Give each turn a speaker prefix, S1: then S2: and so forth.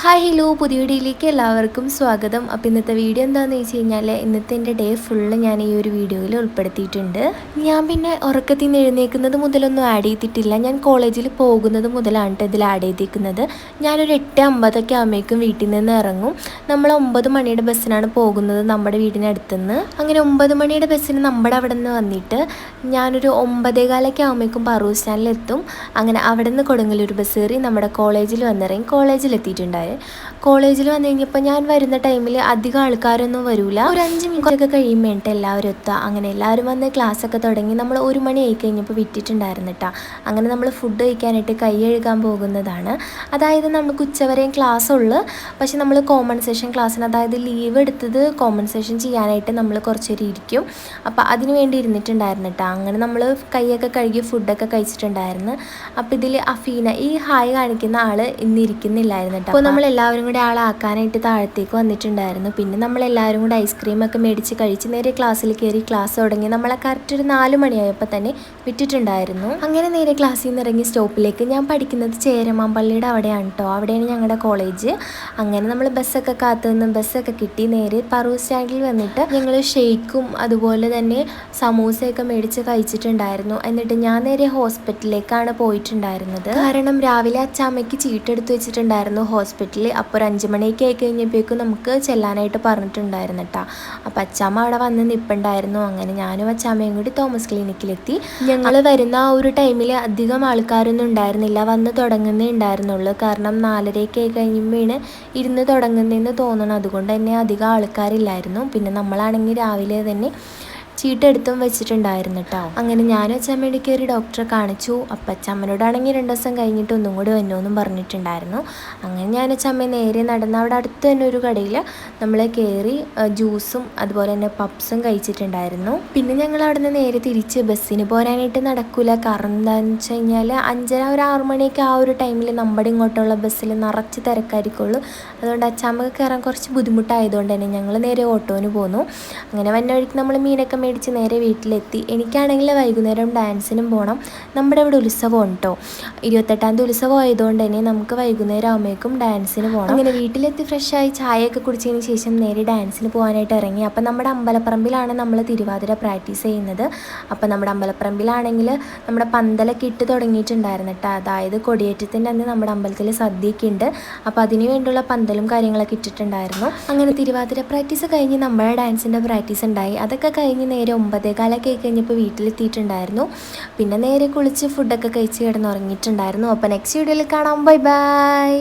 S1: Hi hello പുതിയ വീഡിയോയിലേക്ക് എല്ലാവർക്കും സ്വാഗതം. അപ്പോൾ ഇന്നത്തെ വീഡിയോ എന്താണെന്ന് വെച്ച് കഴിഞ്ഞാൽ ഇന്നത്തെ എൻ്റെ ഡേ ഫുള്ള് ഞാൻ ഈ ഒരു വീഡിയോയിൽ ഉൾപ്പെടുത്തിയിട്ടുണ്ട്. ഞാൻ പിന്നെ ഉറക്കത്തിൽ നിന്ന് എഴുന്നേൽക്കുന്നത് മുതലൊന്നും ആഡ് ചെയ്തിട്ടില്ല. ഞാൻ കോളേജിൽ പോകുന്നത് മുതലാണ് ഇതിൽ ആഡ് ചെയ്തിരിക്കുന്നത്. ഞാനൊരു 8:50 ആകുമ്പോഴേക്കും വീട്ടിൽ നിന്ന് ഇറങ്ങും. നമ്മൾ 9 മണിയുടെ ബസ്സിനാണ് പോകുന്നത് നമ്മുടെ വീടിനടുത്തുനിന്ന്. അങ്ങനെ 9 മണിയുടെ ബസ്സിന് നമ്മുടെ അവിടെ നിന്ന് വന്നിട്ട് ഞാനൊരു 9:15 ആകുമ്പോഴേക്കും പറവൂർ സ്റ്റാൻഡിലെത്തും. അങ്ങനെ അവിടെ നിന്ന് കൊടുങ്ങല്ലൂർ ബസ് കയറി നമ്മുടെ കോളേജിൽ വന്നിറങ്ങി കോളേജിലെത്തിയിട്ടുണ്ടായി. കോളേജിൽ വന്നു കഴിഞ്ഞപ്പോൾ ഞാൻ വരുന്ന ടൈമിൽ അധികം ആൾക്കാരൊന്നും വരില്ല. ഒരു 5 മിനിറ്റൊക്കെ കഴിയുമ്പോഴേട്ട് എല്ലാവരും എത്തുക. അങ്ങനെ എല്ലാവരും വന്ന് ക്ലാസ്സൊക്കെ തുടങ്ങി. നമ്മൾ 1 മണി ആയി കഴിഞ്ഞപ്പോൾ വിറ്റിട്ടുണ്ടായിരുന്നു കേട്ടോ. അങ്ങനെ നമ്മൾ ഫുഡ് കഴിക്കാനായിട്ട് കൈ കഴുകാൻ പോകുന്നതാണ്. അതായത് നമുക്ക് ഉച്ചവരെയും ക്ലാസ് ഉള്ളു. പക്ഷെ നമ്മൾ കോമൺ സെഷൻ ക്ലാസ്സിന്, അതായത് ലീവ് എടുത്തത് കോമൺ സെഷൻ ചെയ്യാനായിട്ട് നമ്മൾ കുറച്ചേരം ഇരിക്കും. അപ്പോൾ അതിന് വേണ്ടി ഇരുന്നിട്ടുണ്ടായിരുന്നു കേട്ടോ. അങ്ങനെ നമ്മൾ കൈയൊക്കെ കഴുകി ഫുഡൊക്കെ കഴിച്ചിട്ടുണ്ടായിരുന്നു. അപ്പോൾ ഇതിൽ അഫീന, ഈ ഹായ് കാണിക്കുന്ന ആൾ ഇന്ന് ഇരിക്കുന്നില്ലായിരുന്നു കേട്ടോ. അപ്പോൾ നമ്മളെല്ലാവരും കൂടി ആളാക്കാനായിട്ട് താഴത്തേക്ക് വന്നിട്ടുണ്ടായിരുന്നു. പിന്നെ നമ്മളെല്ലാവരും കൂടി ഐസ്ക്രീമൊക്കെ മേടിച്ച് കഴിച്ച് നേരെ ക്ലാസ്സിൽ കയറി. ക്ലാസ് തുടങ്ങി. നമ്മളെ കറക്റ്റ് ഒരു 4 മണിയായപ്പോൾ തന്നെ വിട്ടിട്ടുണ്ടായിരുന്നു. അങ്ങനെ നേരെ ക്ലാസ്സിൽ നിന്ന് ഇറങ്ങി സ്റ്റോപ്പിലേക്ക്. ഞാൻ പഠിക്കുന്നത് ചേരമാമ്പള്ളിയുടെ അവിടെയാണ് കേട്ടോ. അവിടെയാണ് ഞങ്ങളുടെ കോളേജ്. അങ്ങനെ നമ്മൾ ബസ്സൊക്കെ കാത്തുനിന്ന് ബസ്സൊക്കെ കിട്ടി. നേരെ പറവൂർ സ്റ്റാൻഡിൽ വന്നിട്ട് ഞങ്ങൾ ഷെയ്ക്കും അതുപോലെ തന്നെ സമൂസയൊക്കെ മേടിച്ച് കഴിച്ചിട്ടുണ്ടായിരുന്നു. എന്നിട്ട് ഞാൻ നേരെ ഹോസ്പിറ്റലിലേക്കാണ് പോയിട്ടുണ്ടായിരുന്നത്. കാരണം രാവിലെ അച്ചാമ്മയ്ക്ക് ചീട്ടെടുത്ത് വെച്ചിട്ടുണ്ടായിരുന്നു ഹോസ്പിറ്റലിൽ. അപ്പോൾ ഒരു 5 മണിയൊക്കെ ആയി കഴിഞ്ഞപ്പോഴേക്കും നമുക്ക് ചെല്ലാനായിട്ട് പറഞ്ഞിട്ടുണ്ടായിരുന്നു കേട്ടോ. അപ്പോൾ അച്ചാമ്മ അവിടെ വന്ന് നിൽപ്പുണ്ടായിരുന്നു. അങ്ങനെ ഞാനും അച്ചാമ്മയും കൂടി തോമസ് ക്ലിനിക്കിലെത്തി. ഞങ്ങൾ വരുന്ന ആ ഒരു ടൈമിൽ അധികം ആൾക്കാരൊന്നും ഉണ്ടായിരുന്നില്ല. വന്ന് തുടങ്ങുന്നേ ഉണ്ടായിരുന്നുള്ളൂ. കാരണം 4:30 ആയി കഴിയുമ്പോഴാണ് ഇരുന്ന് തുടങ്ങുന്നതെന്ന് തോന്നണം. അതുകൊണ്ട് തന്നെ അധികം ആൾക്കാരില്ലായിരുന്നു. പിന്നെ നമ്മളാണെങ്കിൽ രാവിലെ തന്നെ ചീട്ടെടുത്തും വെച്ചിട്ടുണ്ടായിരുന്നു കേട്ടോ. അങ്ങനെ ഞാനും അച്ചമ്മയുടെ കയറി ഡോക്ടറെ കാണിച്ചു. അപ്പം അച്ചമ്മനോടാണെങ്കിൽ 2 ദിവസം കഴിഞ്ഞിട്ട് ഒന്നും കൂടി വന്നുവെന്നും പറഞ്ഞിട്ടുണ്ടായിരുന്നു. അങ്ങനെ ഞാൻ അച്ചമ്മയെ നേരെ നടന്ന് അവിടെ അടുത്ത് തന്നെ ഒരു കടയിൽ നമ്മൾ കയറി ജ്യൂസും അതുപോലെ തന്നെ പപ്സും കഴിച്ചിട്ടുണ്ടായിരുന്നു. പിന്നെ ഞങ്ങൾ അവിടെ നിന്ന് നേരെ തിരിച്ച് ബസ്സിന് പോരാനായിട്ട് നടക്കില്ല. കാരണം എന്താണെന്ന് വെച്ച് കഴിഞ്ഞാൽ 5:30 ഒരു 6 മണിയൊക്കെ ആ ഒരു ടൈമിൽ നമ്മുടെ ഇങ്ങോട്ടുള്ള ബസ്സിൽ നിറച്ച് തിരക്കായിരിക്കുള്ളൂ. അതുകൊണ്ട് അച്ചമ്മക്ക് കയറാൻ കുറച്ച് ബുദ്ധിമുട്ടായതുകൊണ്ട് തന്നെ ഞങ്ങൾ നേരെ ഓട്ടോന് പോന്നു. അങ്ങനെ വന്ന വഴിക്ക് നമ്മൾ മീനൊക്കെ മേടിച്ച് നേരെ വീട്ടിലെത്തി. എനിക്കാണെങ്കിൽ വൈകുന്നേരം ഡാൻസിനും പോകണം. നമ്മുടെ ഇവിടെ ഉത്സവം കേട്ടോ. 28ാം തീയതി ഉത്സവം ആയതുകൊണ്ട് തന്നെ നമുക്ക് വൈകുന്നേരം ആകുമ്പോഴേക്കും ഡാൻസിന് പോകണം. അങ്ങനെ വീട്ടിലെത്തി ഫ്രഷായി ചായയൊക്കെ കുടിച്ചതിന് ശേഷം നേരെ ഡാൻസിന് പോകാനായിട്ട് ഇറങ്ങി. അപ്പം നമ്മുടെ അമ്പലപ്പറമ്പിലാണ് നമ്മൾ തിരുവാതിര പ്രാക്ടീസ് ചെയ്യുന്നത്. അപ്പം നമ്മുടെ അമ്പലപ്പറമ്പിലാണെങ്കിൽ നമ്മുടെ പന്തലൊക്കെ ഇട്ട് തുടങ്ങിയിട്ടുണ്ടായിരുന്നു കേട്ടോ. അതായത് കൊടിയേറ്റത്തിൻ്റെ അന്ന് നമ്മുടെ അമ്പലത്തിൽ സദ്യയൊക്കെ ഉണ്ട്. അപ്പോൾ അതിന് വേണ്ടിയുള്ള പന്തലും കാര്യങ്ങളൊക്കെ ഇട്ടിട്ടുണ്ടായിരുന്നു. അങ്ങനെ തിരുവാതിര പ്രാക്ടീസ് കഴിഞ്ഞ് നമ്മുടെ ഡാൻസിൻ്റെ പ്രാക്ടീസ് ഉണ്ടായി. അതൊക്കെ കഴിഞ്ഞ് നേരെ 9:15 കഴിഞ്ഞപ്പോൾ വീട്ടിലെത്തിയിട്ടുണ്ടായിരുന്നു. പിന്നെ നേരെ കുളിച്ച് ഫുഡൊക്കെ കഴിച്ച് കിടന്നുറങ്ങിയിട്ടുണ്ടായിരുന്നു. അപ്പോൾ നെക്സ്റ്റ് വീഡിയോയിൽ കാണാം. Bye bye.